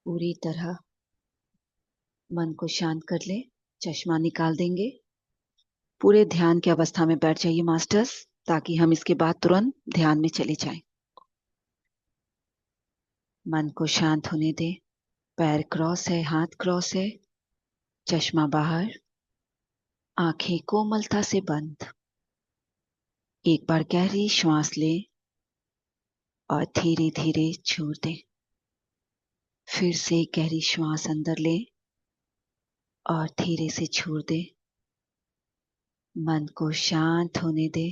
पूरी तरह मन को शांत कर ले। चश्मा निकाल देंगे। पूरे ध्यान की अवस्था में बैठ जाइए मास्टर्स, ताकि हम इसके बाद तुरंत ध्यान में चले जाएं। मन को शांत होने दे। पैर क्रॉस है, हाथ क्रॉस है। चश्मा बाहर। आंखें कोमलता से बंद। एक बार गहरी श्वास ले और धीरे धीरे छोड़ दे। फिर से गहरी श्वास अंदर ले और धीरे से छोड़ दे। मन को शांत होने दे।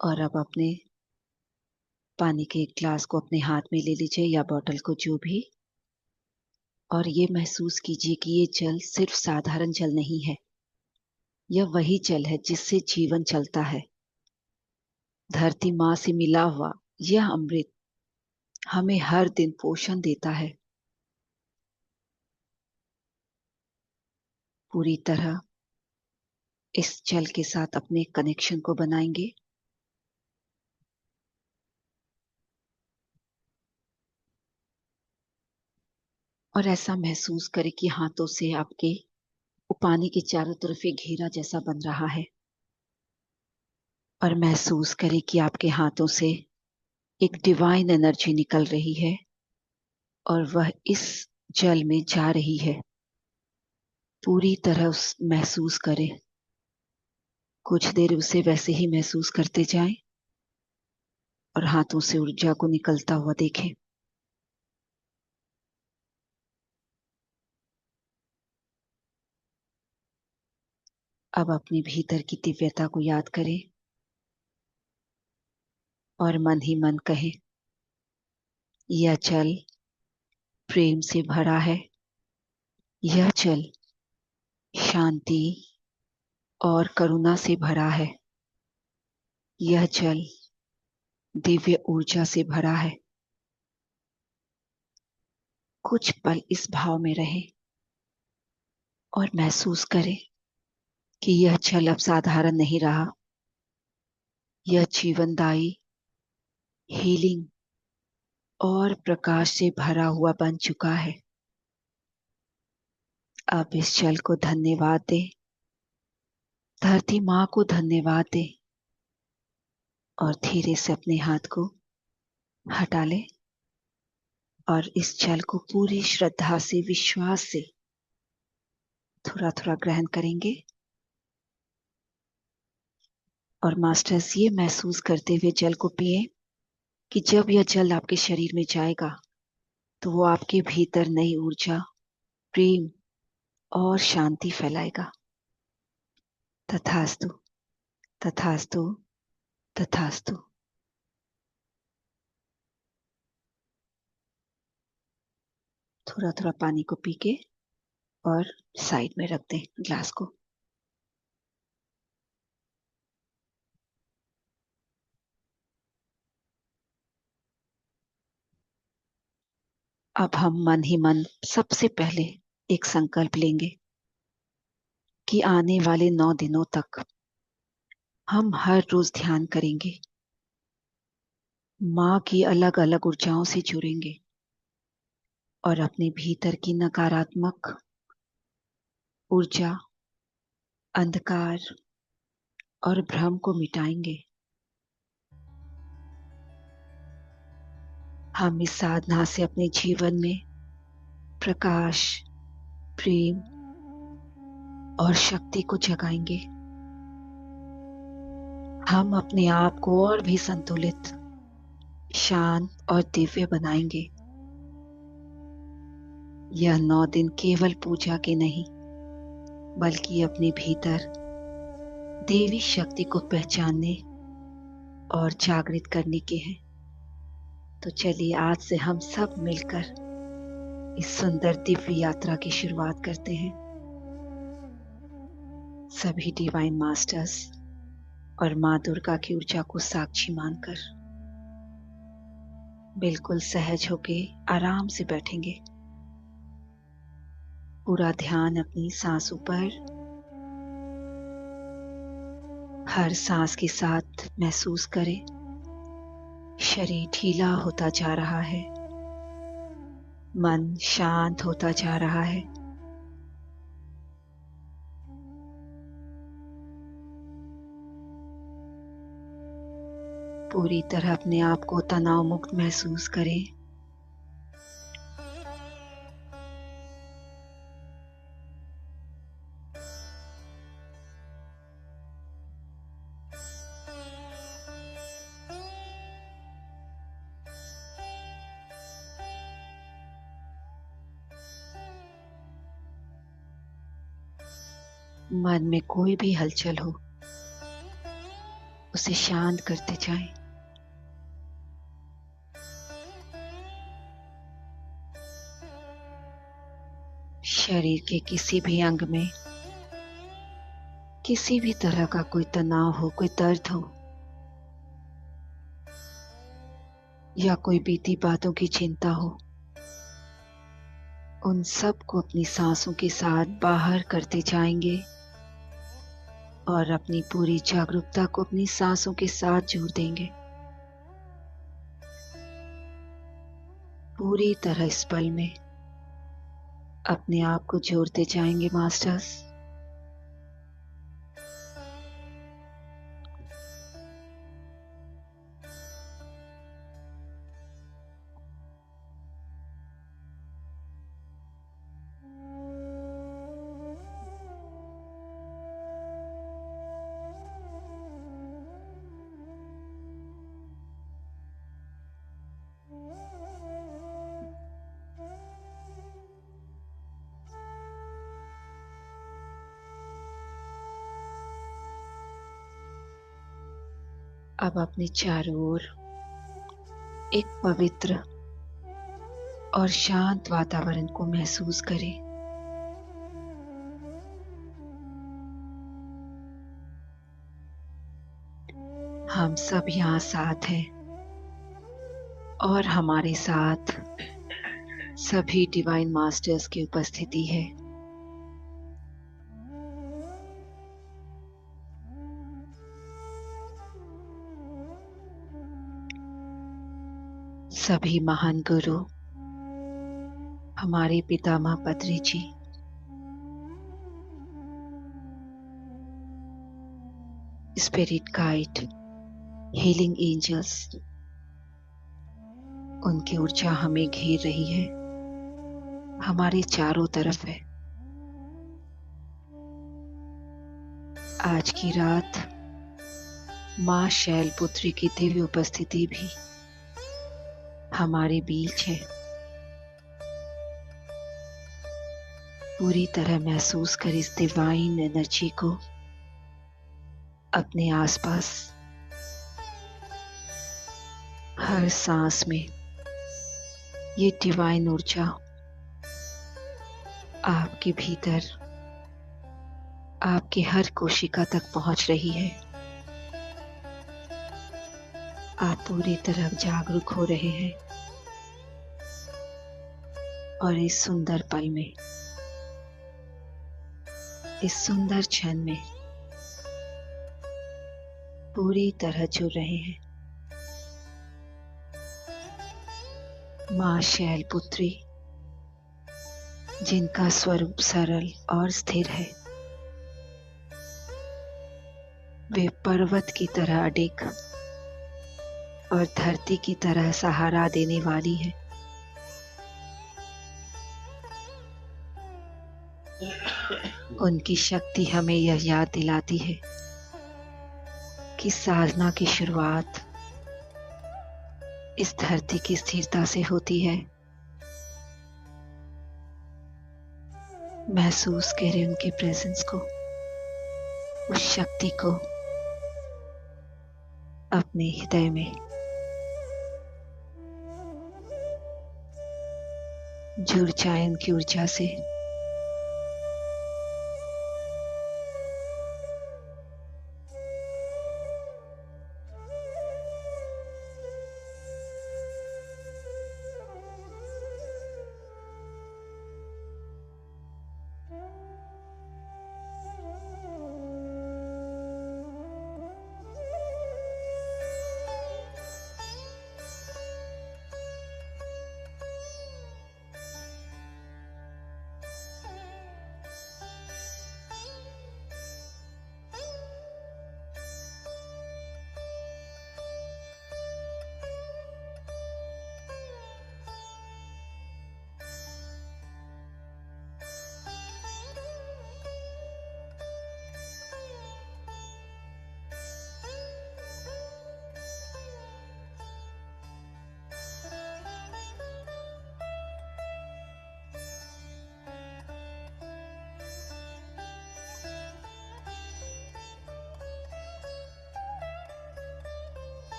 और अब अपने पानी के एक ग्लास को अपने हाथ में ले लीजिए, या बॉटल को, जो भी। और ये महसूस कीजिए कि ये जल सिर्फ साधारण जल नहीं है। यह वही जल है जिससे जीवन चलता है। धरती माँ से मिला हुआ यह अमृत हमें हर दिन पोषण देता है। पूरी तरह इस जल के साथ अपने कनेक्शन को बनाएंगे। और ऐसा महसूस करें कि हाथों से आपके पानी के चारों तरफ एक घेरा जैसा बन रहा है। और महसूस करें कि आपके हाथों से एक डिवाइन एनर्जी निकल रही है और वह इस जल में जा रही है। पूरी तरह उस महसूस करें। कुछ देर उसे वैसे ही महसूस करते जाएं और हाथों से ऊर्जा को निकलता हुआ देखें। अब अपने भीतर की दिव्यता को याद करें और मन ही मन कहें, यह जल प्रेम से भरा है। यह जल शांति और करुणा से भरा है। यह जल दिव्य ऊर्जा से भरा है। कुछ पल इस भाव में रहें और महसूस करें कि यह जल अब साधारण नहीं रहा। यह जीवनदायी, हीलिंग और प्रकाश से भरा हुआ बन चुका है। अब इस जल को धन्यवाद दे। धरती माँ को धन्यवाद दे और धीरे से अपने हाथ को हटा ले और इस जल को पूरी श्रद्धा से, विश्वास से थोड़ा थोड़ा ग्रहण करेंगे। और मास्टर्स, ये महसूस करते हुए जल को पिए कि जब यह जल आपके शरीर में जाएगा तो वो आपके भीतर नई ऊर्जा, प्रेम और शांति फैलाएगा। तथास्तु, तथास्तु, तथास्तु। थोड़ा थोड़ा पानी को पी के और साइड में रख दें ग्लास को। अब हम मन ही मन सबसे पहले एक संकल्प लेंगे कि आने वाले 9 दिनों तक हम हर रोज ध्यान करेंगे। माँ की अलग अलग ऊर्जाओं से जुड़ेंगे और अपने भीतर की नकारात्मक ऊर्जा, अंधकार और भ्रम को मिटाएंगे। हम इस साधना से अपने जीवन में प्रकाश, प्रेम और शक्ति को जगाएंगे। हम अपने आप को और भी संतुलित, शांत और दिव्य बनाएंगे। यह 9 दिन केवल पूजा के नहीं, बल्कि अपने भीतर देवी शक्ति को पहचानने और जागृत करने के हैं। तो चलिए आज से हम सब मिलकर इस सुंदर दिव्य यात्रा की शुरुआत करते हैं। सभी डिवाइन मास्टर्स और माँ दुर्गा की ऊर्जा को साक्षी मानकर बिल्कुल सहज होके आराम से बैठेंगे। पूरा ध्यान अपनी सांसों पर। हर सांस के साथ महसूस करें शरीर ढीला होता जा रहा है, मन शांत होता जा रहा है। पूरी तरह अपने आप को तनाव मुक्त महसूस करें। मन में कोई भी हलचल हो, उसे शांत करते जाएं। शरीर के किसी भी अंग में किसी भी तरह का कोई तनाव हो, कोई दर्द हो या कोई बीती बातों की चिंता हो, उन सब को अपनी सांसों के साथ बाहर करते जाएंगे और अपनी पूरी जागरूकता को अपनी सांसों के साथ जोड़ देंगे। पूरी तरह इस पल में अपने आप को जोड़ते जाएंगे मास्टर्स। अब अपने चारों ओर एक पवित्र और शांत वातावरण को महसूस करें। हम सब यहाँ साथ हैं और हमारे साथ सभी डिवाइन मास्टर्स की उपस्थिति है। सभी महान गुरु, हमारे पितामह पत्री जी, स्पिरिट गाइड, हीलिंग एंजल्स, उनकी ऊर्जा हमें घेर रही है, हमारे चारों तरफ है। आज की रात मां शैलपुत्री की दिव्य उपस्थिति भी हमारे बीच है। पूरी तरह महसूस कर इस डिवाइन एनर्जी को अपने आसपास। हर सांस में ये डिवाइन ऊर्जा आपके भीतर, आपके हर कोशिका तक पहुंच रही है। आप पूरी तरह जागरूक हो रहे हैं और इस सुंदर पल में, इस सुंदर क्षण में पूरी तरह जुड़ रहे हैं। मां शैलपुत्री, जिनका स्वरूप सरल और स्थिर है, वे पर्वत की तरह अडिग और धरती की तरह सहारा देने वाली है। उनकी शक्ति हमें यह याद दिलाती है कि साधना की शुरुआत इस धरती की स्थिरता से होती है। महसूस करें उनके प्रेजेंस को, उस शक्ति को अपने हृदय में। जुड़ जाए उनकी ऊर्जा से।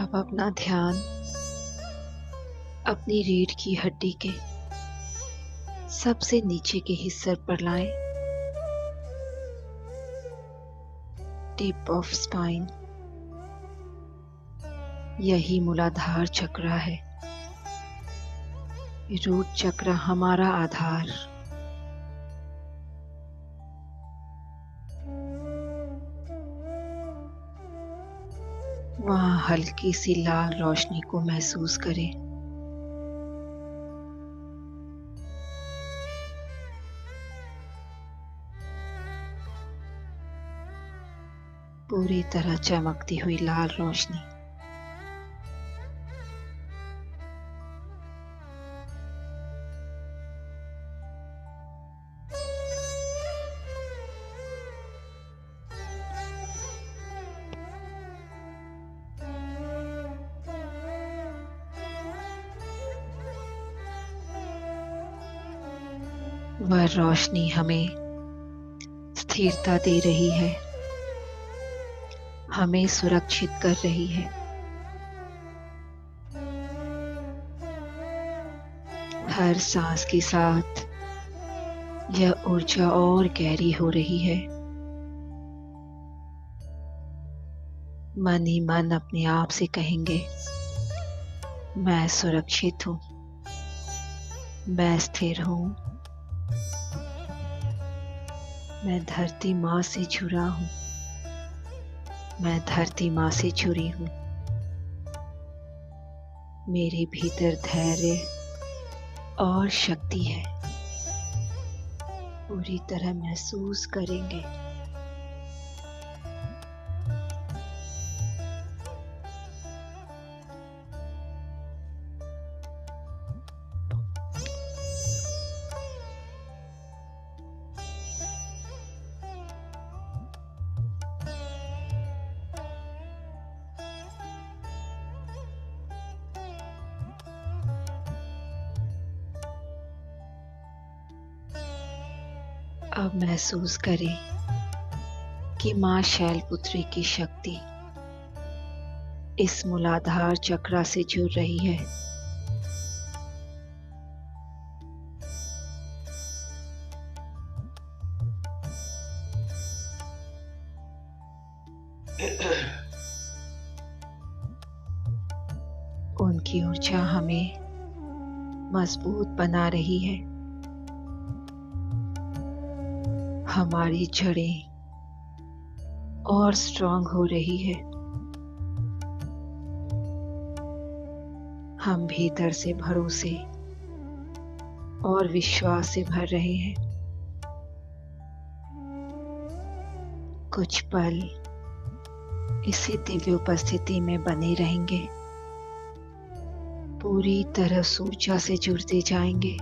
अब अपना ध्यान अपनी रीढ़ की हड्डी के सबसे नीचे के हिस्से पर लाएं। टिप ऑफ स्पाइन, यही मूलाधार चक्र है। रूट चक्र हमारा आधार। वहां हल्की सी लाल रोशनी को महसूस करें। पूरी तरह चमकती हुई लाल रोशनी। वह रोशनी हमें स्थिरता दे रही है, हमें सुरक्षित कर रही है। हर सांस के साथ यह ऊर्जा और गहरी हो रही है। मन ही मन अपने आप से कहेंगे, मैं सुरक्षित हूं, मैं स्थिर हूं, मैं धरती माँ से जुड़ा हूं, मैं धरती माँ से जुड़ी हूं। मेरे भीतर धैर्य और शक्ति है। पूरी तरह महसूस करेंगे। अब महसूस करें कि मां शैलपुत्री की शक्ति इस मूलाधार चक्र से जुड़ रही है। उनकी ऊर्जा हमें मजबूत बना रही है। हमारी जड़ें और स्ट्रांग हो रही है। हम भीतर से भरोसे और विश्वास से भर रहे हैं। कुछ पल इसी दिव्य उपस्थिति में बने रहेंगे। पूरी तरह ऊर्जा से जुड़ते जाएंगे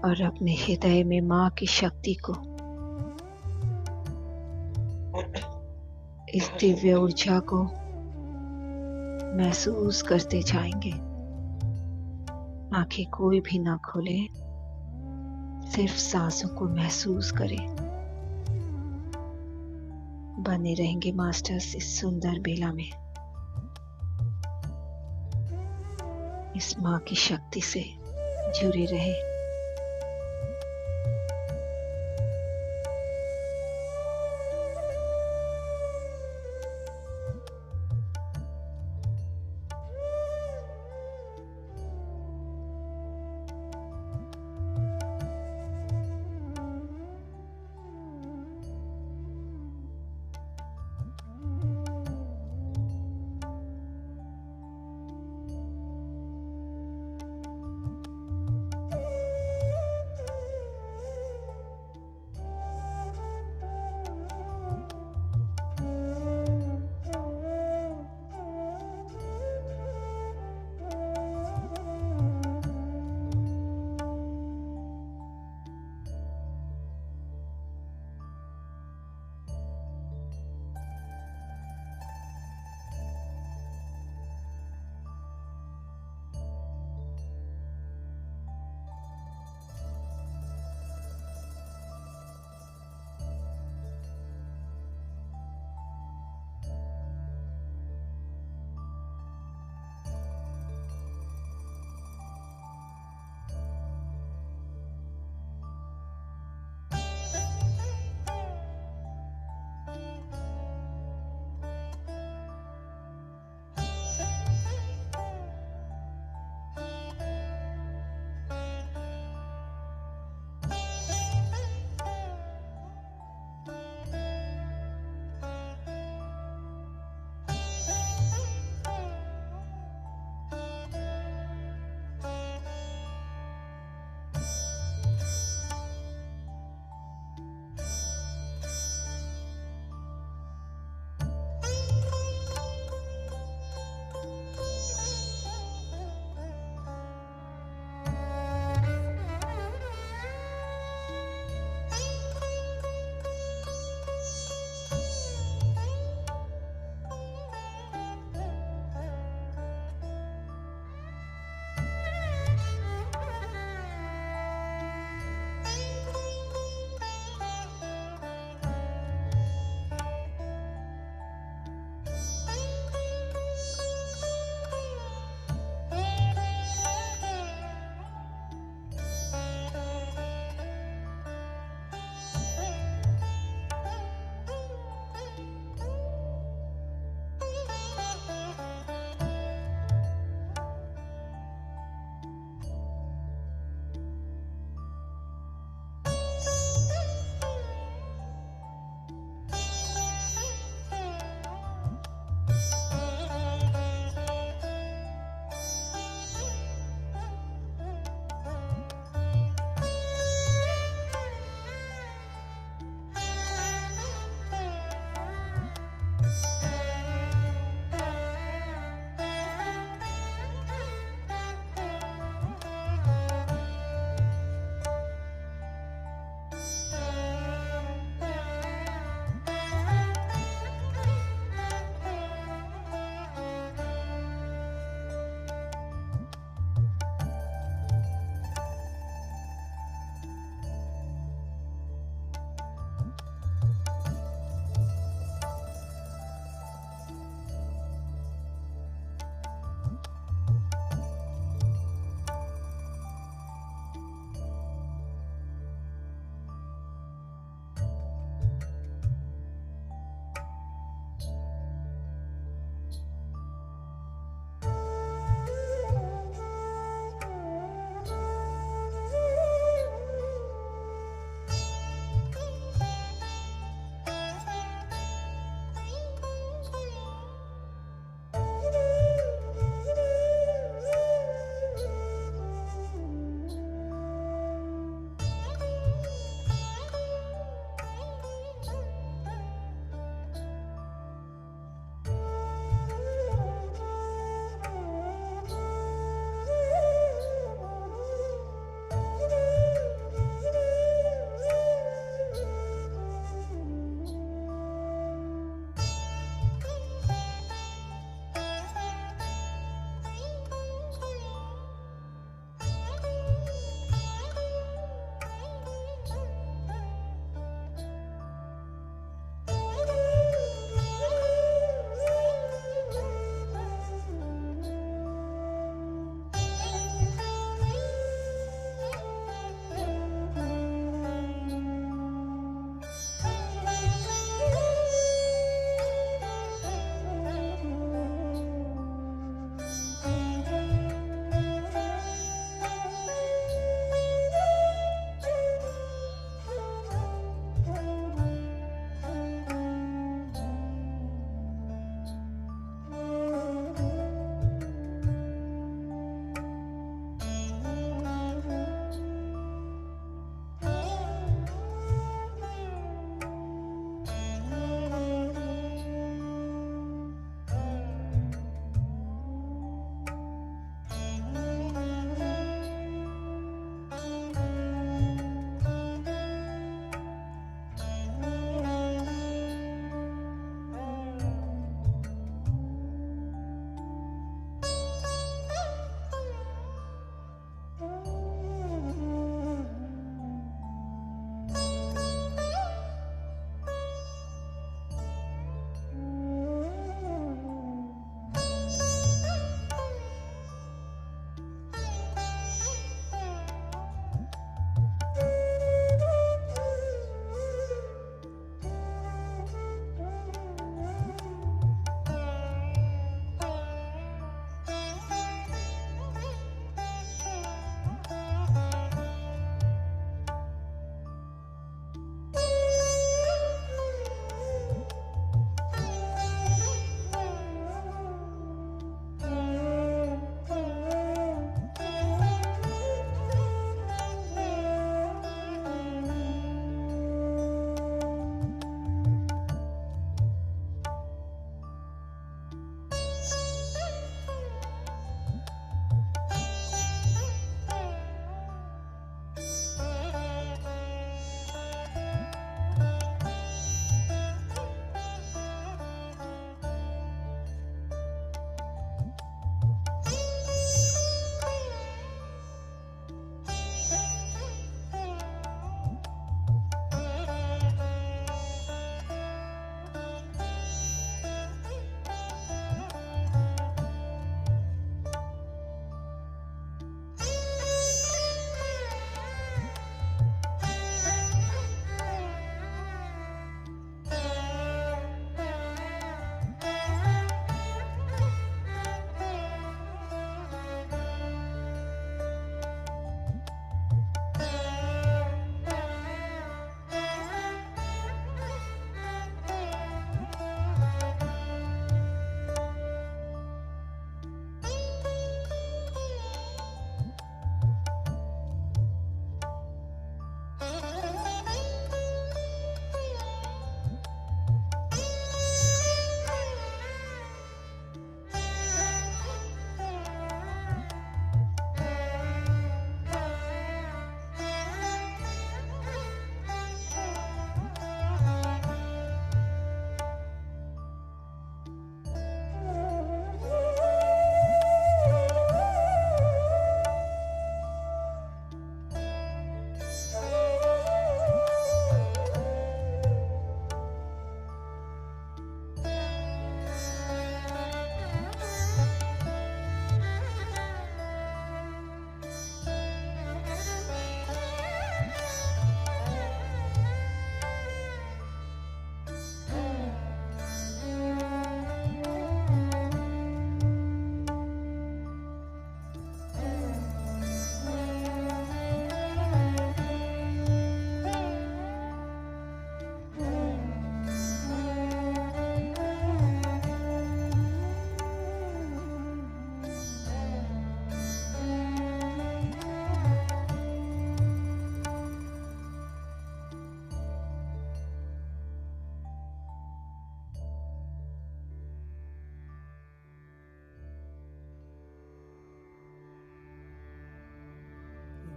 और अपने हृदय में मां की शक्ति को, इस दिव्य ऊर्जा को महसूस करते जाएंगे। आंखें कोई भी ना खोले, सिर्फ सांसों को महसूस करें। बने रहेंगे मास्टर्स इस सुंदर बेला में, इस मां की शक्ति से जुड़े रहे।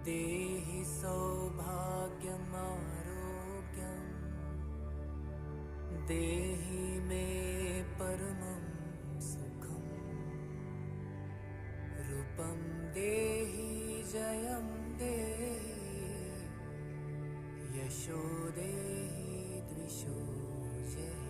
देहि सौभाग्यमारोग्यम् देहि मे परमं सुखम् रूपं देहि जयं देहि यशो देहि द्विषो जयः।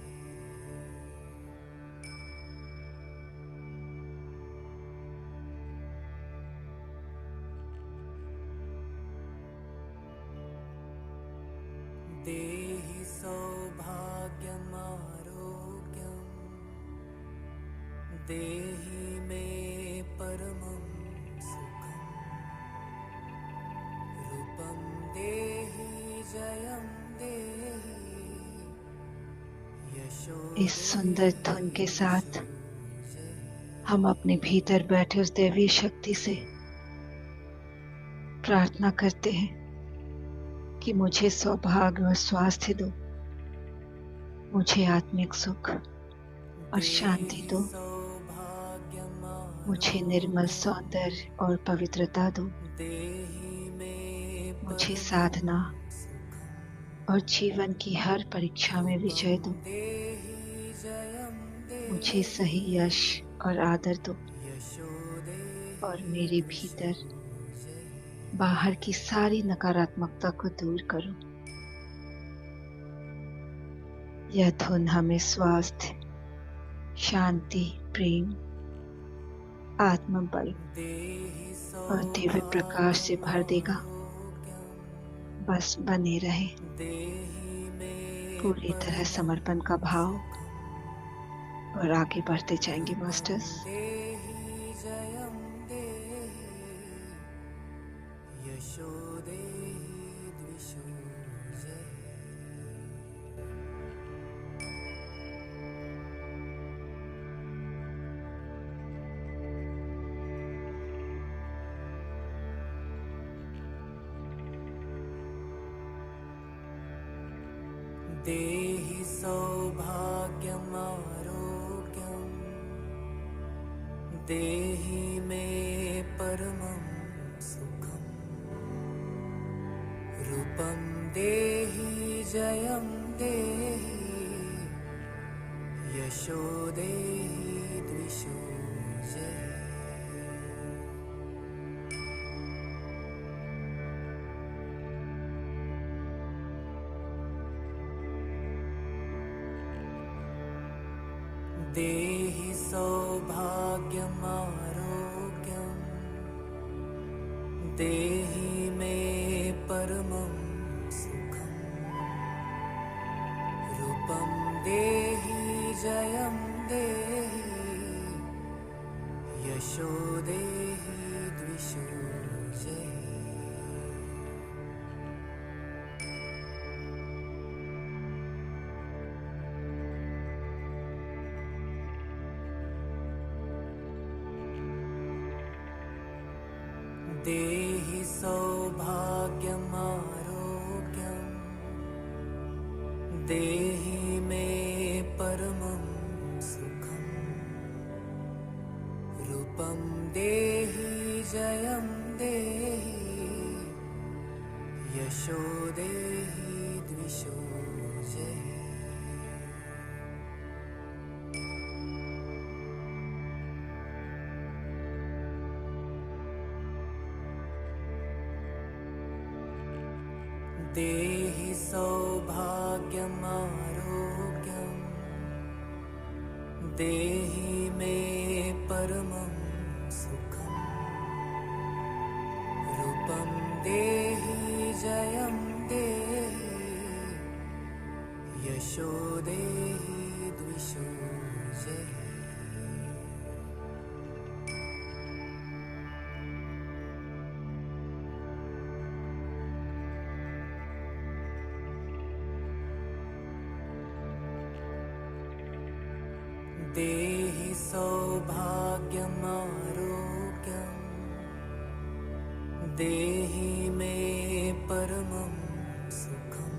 देहि सौभाग्यमारोग्यम् देहि मे परमं सुखम् रूपं देहि जयं देहि यशो इस सुंदर धुन के साथ जयः। हम अपने भीतर बैठे उस दैवीय शक्ति से प्रार्थना करते हैं कि मुझे सौभाग्य और स्वास्थ्य दो, मुझे आत्मिक सुख और शांति दो, मुझे निर्मल सौंदर्य और पवित्रता दो, मुझे साधना और जीवन की हर परीक्षा में विजय दो, मुझे सही यश और आदर दो और मेरे भीतर बाहर की सारी नकारात्मकता को दूर करो। यह धुन हमें स्वास्थ्य, शांति, प्रेम, आत्मबल और दिव्य प्रकाश से भर देगा। बस बने रहे, पूरी तरह समर्पण का भाव और आगे बढ़ते जाएंगे मास्टर्स। यशो देहि द्विषो जयः। देहि सौभाग्यमारोग्यम् देहि मे परमं सुखम् रूपं देहि जयं देहि यशो देहि द्विषो जयः। देहि सौभाग्यमारोग्यम् देहि मे परमं सुखम् रूपं देहि जयं देहि यशो देहि द्विषो जयः। देहि सौभाग्यमारोग्यम् देहि मे परमं सुखम् रूपं देहि जयं देहि यशो देहि द्विषो जयः। देहि सौभाग्यमारोग्यम् देहि मे परमं सुखम् रूपं देहि जयं देहि यशो देहि द्विषो जयः। देहि सौभाग्यमारोग्यम् देहि मे परमं सुखम्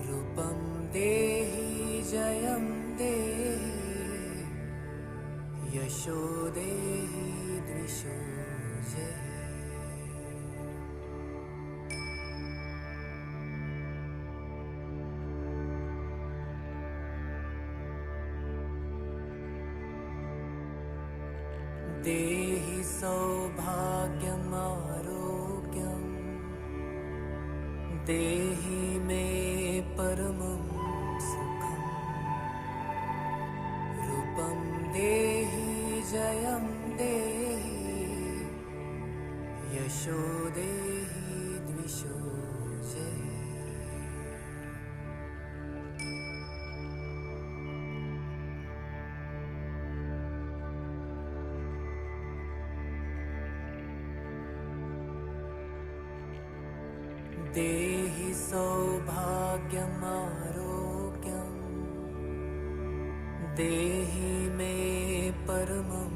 रूपं देहि जयं देहि यशो देहि द्विषो जयः। देहि सौभाग्यमारोग्यम् देहि मे परमं सुखम् रूपं देहि जयं देहि यशो देहि द्विषो जय। देहि सौभाग्यमारोग्यम् देहि मे परमं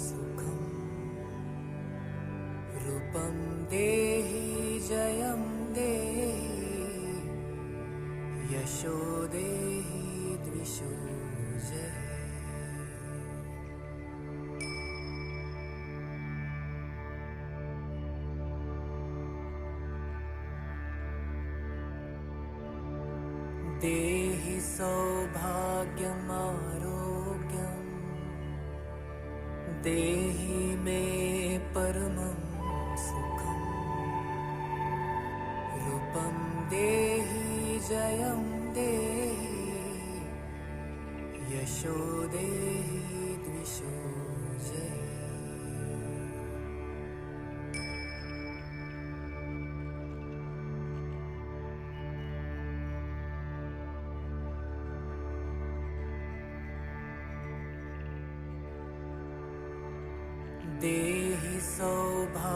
सुखम् रूपं देहि जयं देहि यशो देहि द्विषो जय। देहि सौभाग्यमारोग्यम् देहि मे परमं सुखम् रूपं देहि जयं देहि यशो देहि द्विषो जय। देहि सौभाग्यमारोग्यम्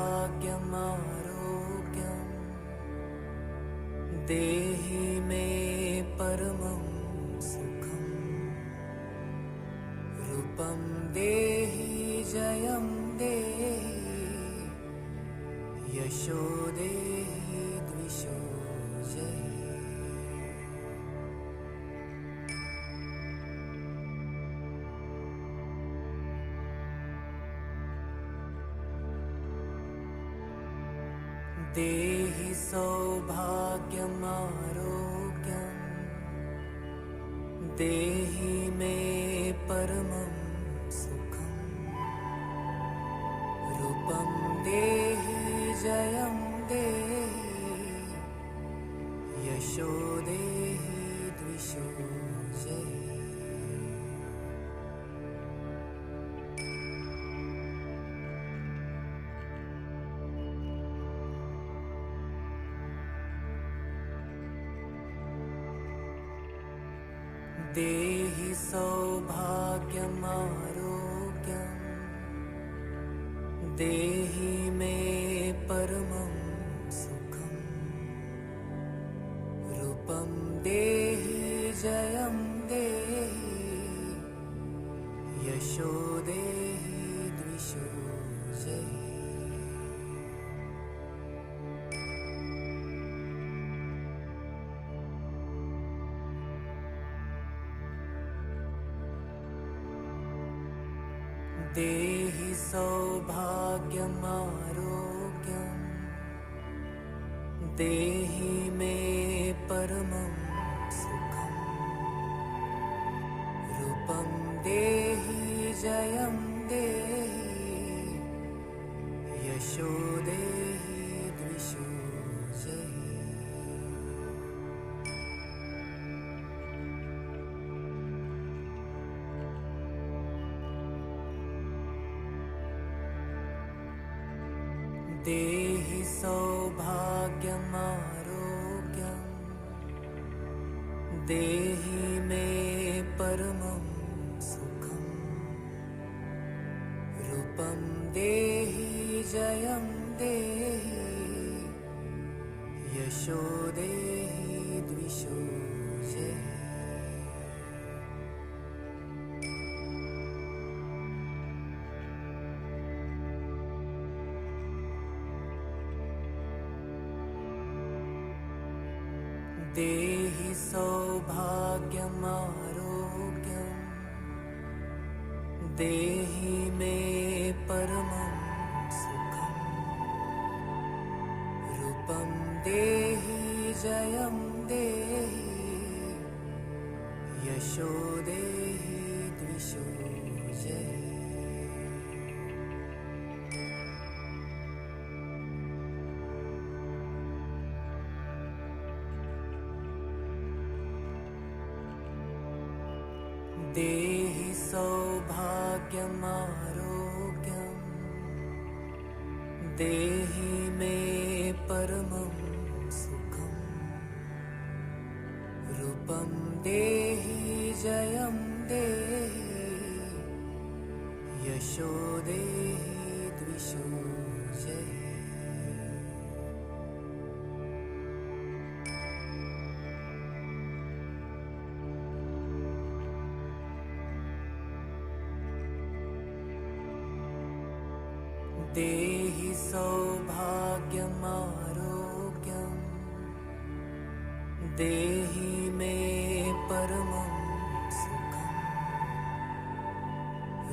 देहि मे परमं सुखम् रूपं देहि जयं देहि यशो देहि द्विषो जय। देहि सौभाग्यमारोग्यम् देहि मे परमं सुखम् रूपं देहि जयं देहि यशो देहि द्विषो जय। देहि सौभाग्यमारोग्यम् देहि मे परमं सुखम् रूपं देहि जयं देहि यशो देहि द्विषो जय। देहि सौभाग्यमारोग्यम् देहि मे परमं सुखम् रूपं देहि जयं देहि यशो देहि द्विषो जय। देहि सौभाग्यमारोग्यम् देहि मे परमं सुखम् रूपं देहि जयं देहि यशो देहि द्विषो जय। देहि सौभाग्यमारोग्यम् देहि मे परमं सुखम् रूपं देहि जयं देहि यशो देहि द्विषो जय। देहि सौभाग्यमारोग्यम् देहि मे परमं सुखम् रूपं देहि जयं देहि यशो देहि द्विषो जयः। देहि सौभाग्यमारोग्यम् देहि मे परमं सुखम्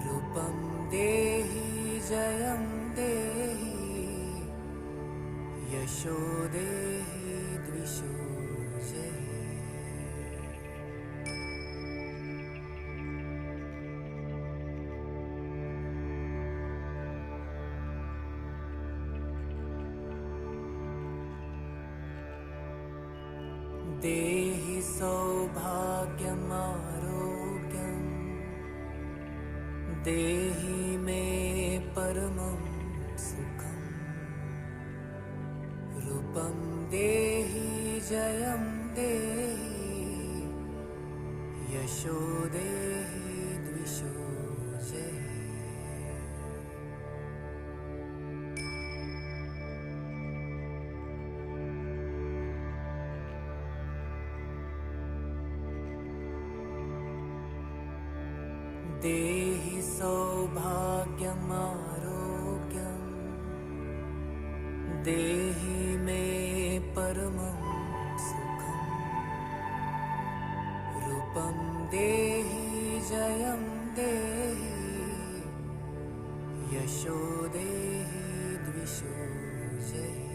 रूपं देहि जयं देहि यशो देहि द्विषो जयः। देहि सौभाग्यमारोग्यम् देहि मे परमं सुखम् रूपं देहि जयं देहि यशो देहि द्विषो जयः। देहि सौभाग्यमारोग्यम् देहि मे परमं सुखम् रूपं देहि जयं देहि यशो देहि द्विषो जयः।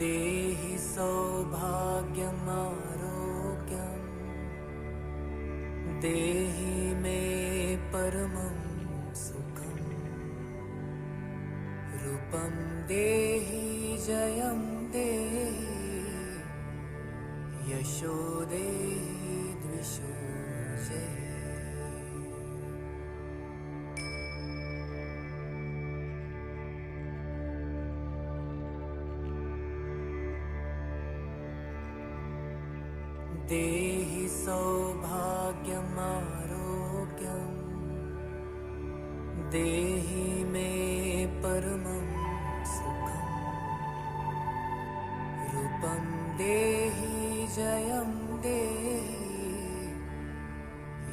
देहि सौभाग्यमारोग्यम् देहि मे परमं सुखम् रूपं देहि जयं देहि यशो देहि द्विषो जयः। देहि सौभाग्यमारोग्यम् देहि मे परमं सुखम् रूपं देहि जयं देहि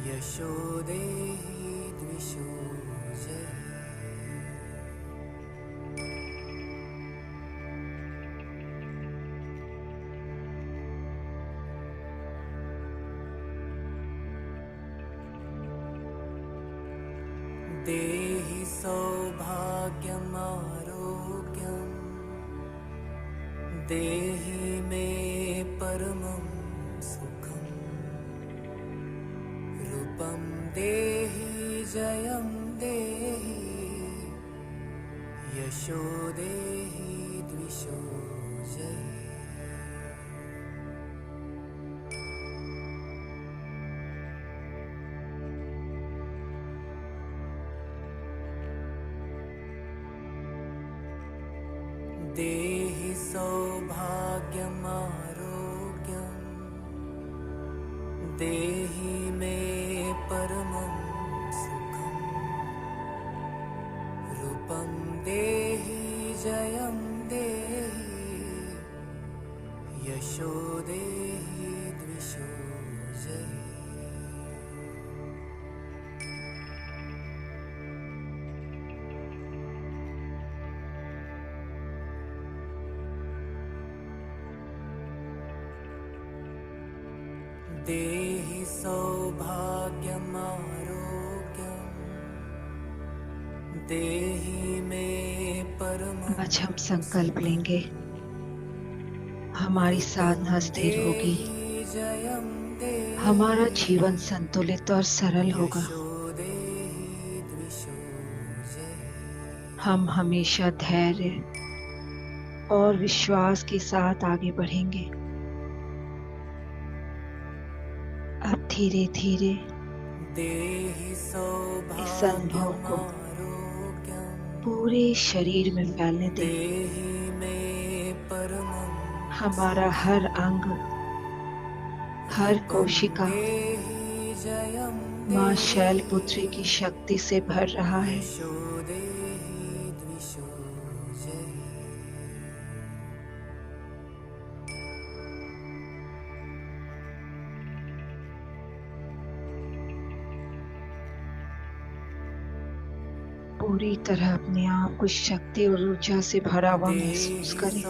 यशो देहि द्विषो जयः। देहि सौभाग्यमारोग्यम् देहि मे परमं सुखम् रूपं देहि जयं देहि यशो देहि द्विषो जयः। देहि सौभाग्यमारोग्यम् देहि मे परमं सुखम् रूपं देहि जयं देहि यशो देहि द्विषो जयः। देहि सौभाग्यमारोग्यम् देहि मे परमं आज हम संकल्प लेंगे, हमारी साधना स्थिर होगी, हमारा जीवन संतुलित और सरल होगा। हम हमेशा धैर्य और विश्वास के साथ आगे बढ़ेंगे। अब धीरे धीरे देहि इस अनुभव को सौभाग्यमारोग्यम् पूरे शरीर में फैलने दें। देहि मे परमं हमारा हर अंग, हर रूपं कोशिका देहि जयं माँ देहि शैलपुत्री की शक्ति से भर रहा है। यशो देहि द्विषो जयि। पूरी तरह अपने आप को शक्ति और ऊर्जा से भरा हुआ महसूस देहि करें।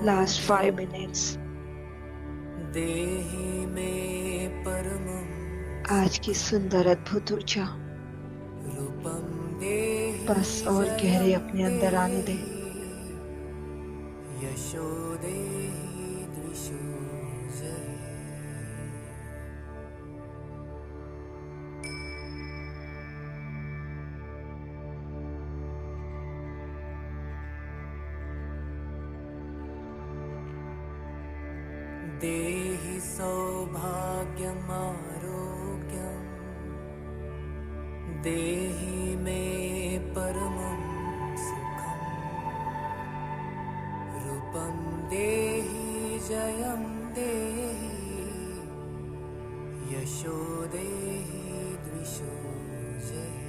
लास्ट 5 सौभाग्यमारोग्यम् मिनट्स देहि मे परमं आज की सुंदर अद्भुत ऊर्जा रूपं देहि बस और गहरे जयं अपने अंदर आने दें। देहि यशो देहि द्विषो जयि। देहि सौभाग्यमारोग्यम् देहि मे परमं सुखम् रूपं देहि जयं देहि यशो देहि द्विषो जयि।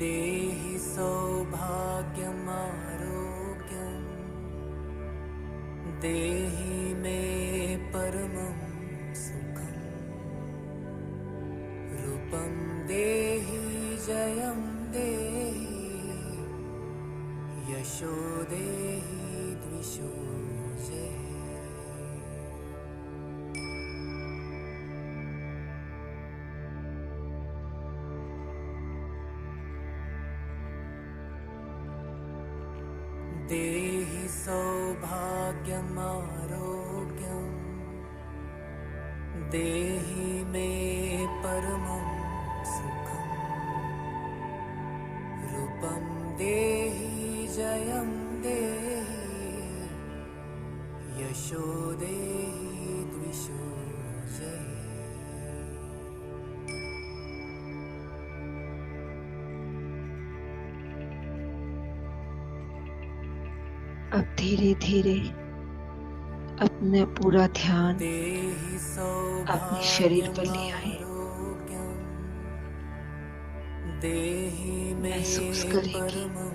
देहि सौभाग्यमारोग्यम् देहि मे परमं सुखम् रूपं देहि जयं देहि यशो देहि द्विषो जयि। देहि सौभाग्यमारोग्यम् देहि मे परमं सुखम् रूपं देहि जयं देहि यशो देहि द्विषो जयि। अब धीरे धीरे अपना पूरा ध्यान देहि अपने शरीर पर ले आए। सौभाग्यमारोग्यम् देहि मे महसूस करें कि परमं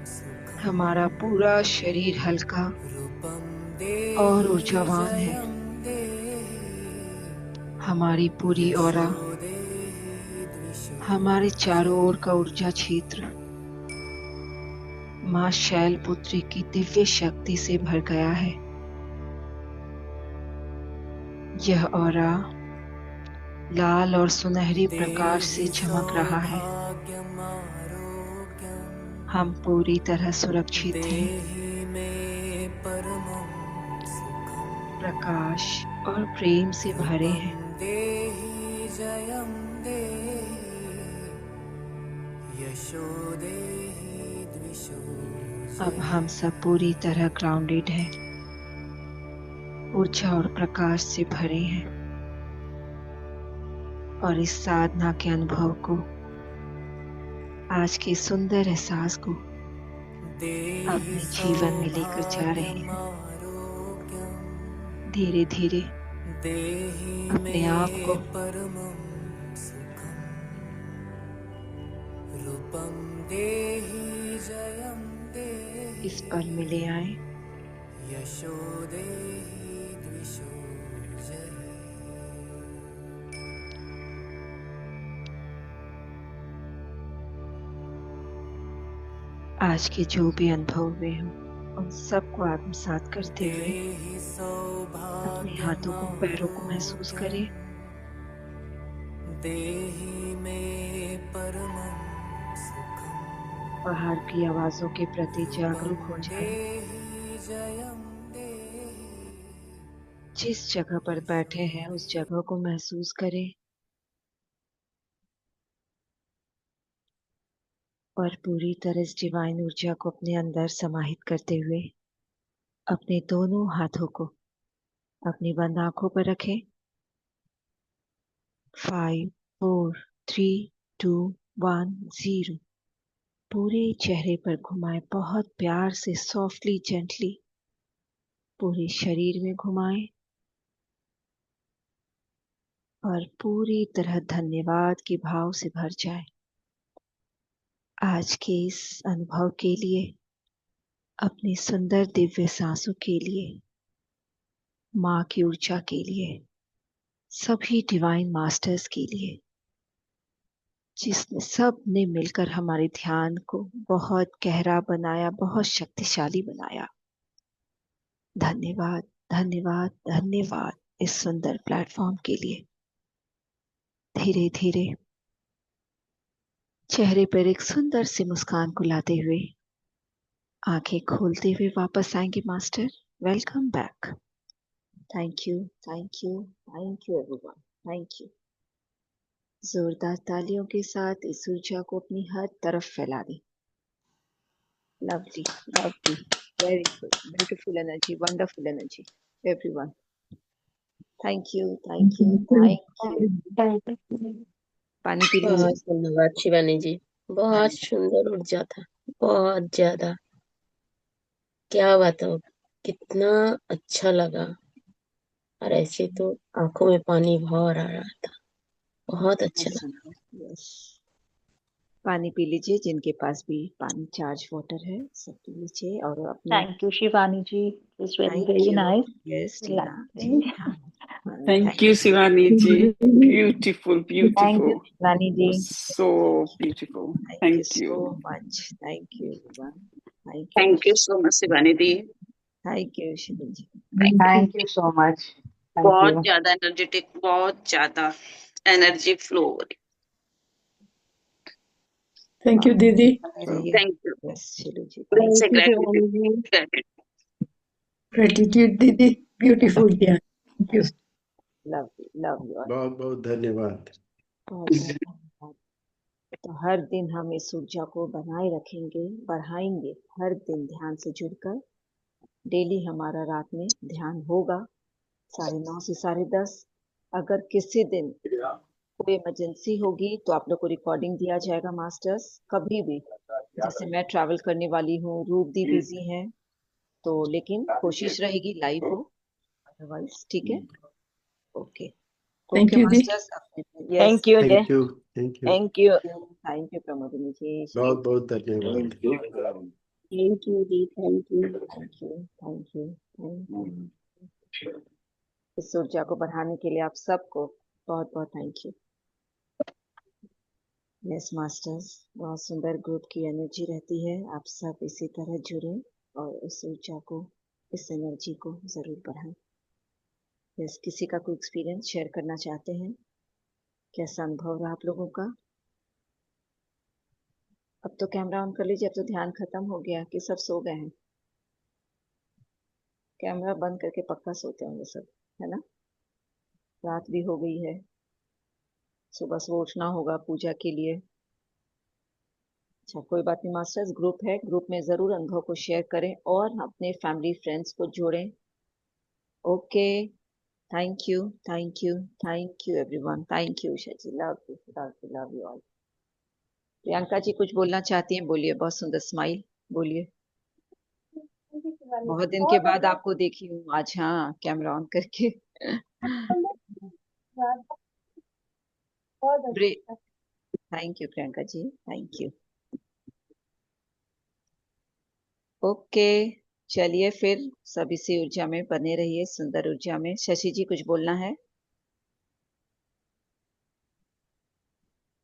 सुखम् हमारा पूरा शरीर हल्का रूपं और देहि ऊर्जावान है। जयं देहि हमारी पूरी ऑरा यशो देहि द्विषो हमारे चारों ओर का ऊर्जा क्षेत्र माँ शैलपुत्री की दिव्य शक्ति से भर गया है। यह ऑरा लाल और सुनहरे प्रकाश से देहि चमक रहा है। सौभाग्यमारोग्यम् हम पूरी तरह सुरक्षित हैं। देहि मे परमं सुखम् प्रकाश और प्रेम से भरे रूपं हैं। देहि जयं देहि यशो देहि द्विषो अब जयि। हम सब पूरी तरह ग्राउंडेड हैं, ऊर्जा और प्रकाश से भरे हैं और इस साधना के अनुभव को, आज के सुंदर एहसास को अपने देहि जीवन में लेकर जा रहे हैं। सौभाग्यमारोग्यम् धीरे धीरे देहि अपने मे आप को परमं सुखम् रूपं देहि जयं देहि इस पल में ले आए। यशो देहि द्विषो जयि। आज के जो भी अनुभव हुए हों उन सबको आत्मसात करते हुए देहि अपने हाथों को, पैरों को महसूस करें। सौभाग्यमारोग्यम् देहि मे परमं सुखम् बाहर की आवाजों के प्रति जागरूक हो जाए। देहि जयं देहि जिस जगह पर बैठे हैं उस जगह को महसूस करें और पूरी तरह इस डिवाइन ऊर्जा को अपने अंदर समाहित करते हुए अपने दोनों हाथों को अपनी बंद आंखों पर रखें। 5 4 3 2 1 0 पूरे चेहरे पर घुमाएं, बहुत प्यार से, सॉफ्टली, जेंटली पूरे शरीर में घुमाएं और पूरी तरह धन्यवाद के भाव से भर जाए आज के इस अनुभव के लिए, अपनी सुंदर दिव्य सांसों के लिए, माँ की ऊर्जा के लिए, सभी डिवाइन मास्टर्स के लिए जिसने सब ने मिलकर हमारे ध्यान को बहुत गहरा बनाया, बहुत शक्तिशाली बनाया। धन्यवाद, धन्यवाद, धन्यवाद इस सुंदर प्लेटफॉर्म के लिए। धीरे धीरे चेहरे पर एक सुंदर सी मुस्कान को लाते हुए आंखें खोलते हुए वापस आएंगे master. Welcome back. Thank you, thank you, thank you everyone, thank you. जोरदार तालियों के साथ इस ऊर्जा को अपनी हर तरफ फैला दें। Lovely, lovely, very good, beautiful energy, wonderful energy everyone. Thank you, thank you, thank you. पानी पी लीजिए। बहुत धन्यवाद शिवानी जी। बहुत सुंदर ऊर्जा था, बहुत ज्यादा। क्या बताओ, कितना अच्छा लगा। और ऐसे तो आंखों में पानी भौर आ रहा था। बहुत अच्छा लगा। यस, पानी पी लीजिए। जिनके पास भी पानी चार्ज वाटर है सब पी लीजिए और अपने Thank you, Shivani ji. It was very, thank very you. nice. Yes Tina ji, Relaxing. हाँ, Thank you, Shivani ji. Beautiful, Thank you, beautiful. Shivani It was ji. so beautiful. Thank you Thank so you. Much. Thank you everyone. Thank you, thank you so much Shivani di. Thank you Shivan ji. Thank you so much. Thank बहुत you. ज्यादा energetic, बहुत ज्यादा energy flow हो रही। Thank you दीदी। बने रहिए। Thank you. Yes Shilu ji, दिल से thank you Shivani ji. Gratitude. Gratitude दीदी, ब्यूटीफुल ध्यान। Thank you. Love you, love you. बहुत बहुत धन्यवाद। बहुत बहुत धन्यवाद। तो हर दिन हम इस ऊर्जा को बनाए रखेंगे, बढ़ाएंगे, हर दिन ध्यान से जुड़कर। डेली हमारा रात में ध्यान होगा 9:30 से 10:30। अगर किसी दिन कोई इमरजेंसी होगी तो आप लोग को रिकॉर्डिंग दिया जाएगा मास्टर्स। कभी भी, जैसे मैं ट्रैवल करने वाली हूँ, रूप दी बिजी है, तो लेकिन कोशिश रहेगी लाइव हो, अदरवाइज ठीक है। ओके, थैंक ओके यू दी। Masters. Yes, Thank you, Jay. Thank you, thank you, Thank you. Thank you Pramodini ji. बहुत बहुत धन्यवाद। थैंक यू दी, thank you. Thank you, thank you, thank you. इस ऊर्जा को बढ़ाने के लिए आप सबको बहुत बहुत थैंक यू। यस मास्टर्स, बहुत सुंदर ग्रुप की एनर्जी रहती है। आप सब इसी तरह जुड़े और इस ऊर्जा को, इस एनर्जी को जरूर बढ़ाएं। यस, किसी का कोई एक्सपीरियंस शेयर करना चाहते हैं? कैसा अनुभव रहा आप लोगों का? अब तो कैमरा ऑन कर लीजिए। अब तो ध्यान खत्म हो गया कि सब सो गए हैं? कैमरा बंद करके पक्का सोते होंगे सब, है ना? रात भी हो गई है, सुबह से उठना होगा पूजा के लिए। अच्छा, कोई बात नहीं मास्टर्स, ग्रुप है, ग्रुप में जरूर अनुभव को शेयर करें और अपने फैमिली फ्रेंड्स को जोड़ें। Okay, thank you, thank you, thank you everyone. Thank you Usha ji, love you, love you, love you all. Priyanka ji कुछ बोलना चाहती हैं? बोलिए। बहुत सुंदर स्माइल, बोलिए। बहुत दिन के बाद आपको देखी हूँ आज, हाँ, कैमरा ऑन करके। Thank you Priyanka ji, thank you. Okay, चलिए फिर सब इसी ऊर्जा में बने रहिए, सुंदर ऊर्जा में। शशि जी कुछ बोलना है?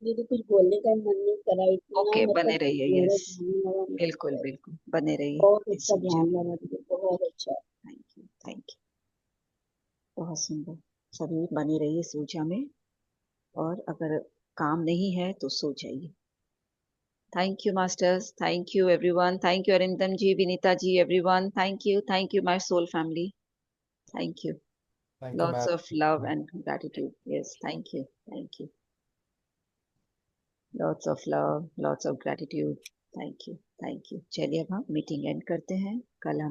दीदी कुछ बोलने का मन नहीं कर रहा, इतना ओके, बने मतलब रहिए। मेरा यस, ध्यान लगा नहीं बिल्कुल है। बिल्कुल, बने रहिए बहुत इस अच्छा ऊर्जा ध्यान में। लगा दीदी, बहुत अच्छा। थैंक यू, थैंक यू, बहुत सुंदर। सभी बने रहिए इस ऊर्जा में और अगर काम नहीं है तो सो जाइए। Thank you, masters. Thank you, everyone. Thank you, Arindam ji, Vinita ji, everyone. Thank you, my soul family. Thank you. Thank you, Lots ma'am. of love and gratitude. Yes, thank you. Thank you. Lots of love, lots of gratitude. Thank you. Thank you. चलिए अब हम meeting and करते हैं. कल हम